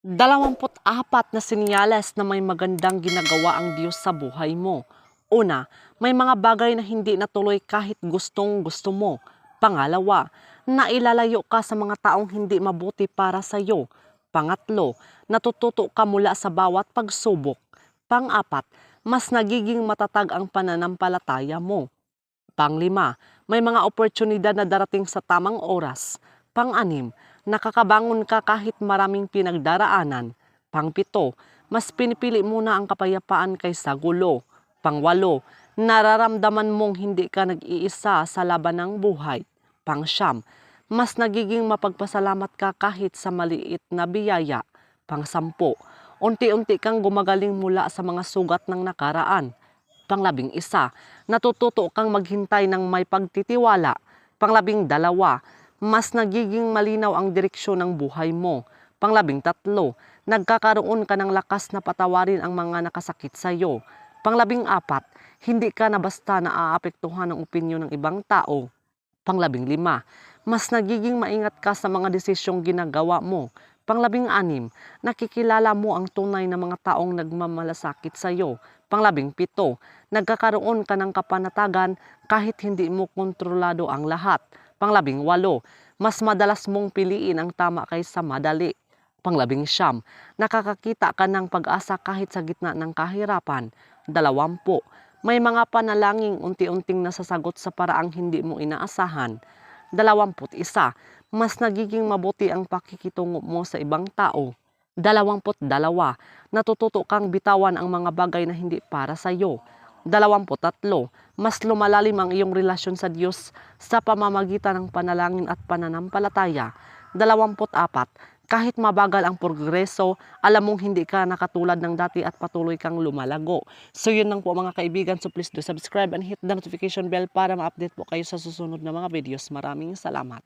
24 na sinyales na may magandang ginagawa ang Diyos sa buhay mo. Una, may mga bagay na hindi natuloy kahit gustong-gusto mo. Pangalawa, nailalayo ka sa mga taong hindi mabuti para sa iyo. Pangatlo, natututo ka mula sa bawat pagsubok. Pang-apat, mas nagiging matatag ang pananampalataya mo. Panglima, may mga oportunidad na darating sa tamang oras. Pang-anim, nakakabangon ka kahit maraming pinagdaraanan. Pang-pito, mas pinipili muna ang kapayapaan kaysa gulo. Pang-walo, nararamdaman mong hindi ka nag-iisa sa laban ng buhay. Pang-siyam, mas nagiging mapagpasalamat ka kahit sa maliit na biyaya. Pang-sampu, unti-unti kang gumagaling mula sa mga sugat ng nakaraan. Pang-11, natututo kang maghintay ng may pagtitiwala. Pang-12, mas nagiging malinaw ang direksyon ng buhay mo. Pang-13, nagkakaroon ka ng lakas na patawarin ang mga nakasakit sa iyo. Pang-14, hindi ka na basta naaapektuhan ng opinyon ng ibang tao. Pang-15, mas nagiging maingat ka sa mga desisyong ginagawa mo. Pang-16, nakikilala mo ang tunay na mga taong nagmamalasakit sa iyo. Pang-17, nagkakaroon ka ng kapanatagan kahit hindi mo kontrolado ang lahat. Pang-18, mas madalas mong piliin ang tama kaysa madali. Pang-19, nakakakita ka ng pag-asa kahit sa gitna ng kahirapan. 20, may mga panalangin unti-unting nasasagot sa paraang hindi mo inaasahan. 21, mas nagiging mabuti ang pakikitungo mo sa ibang tao. 22, natututo kang bitawan ang mga bagay na hindi para sa iyo. 23, mas lumalalim ang iyong relasyon sa Diyos sa pamamagitan ng panalangin at pananampalataya. 24, kahit mabagal ang progreso, alam mong hindi ka nakatulad ng dati at patuloy kang lumalago. So yun lang po mga kaibigan. So please do subscribe and hit the notification bell para ma-update po kayo sa susunod na mga videos. Maraming salamat.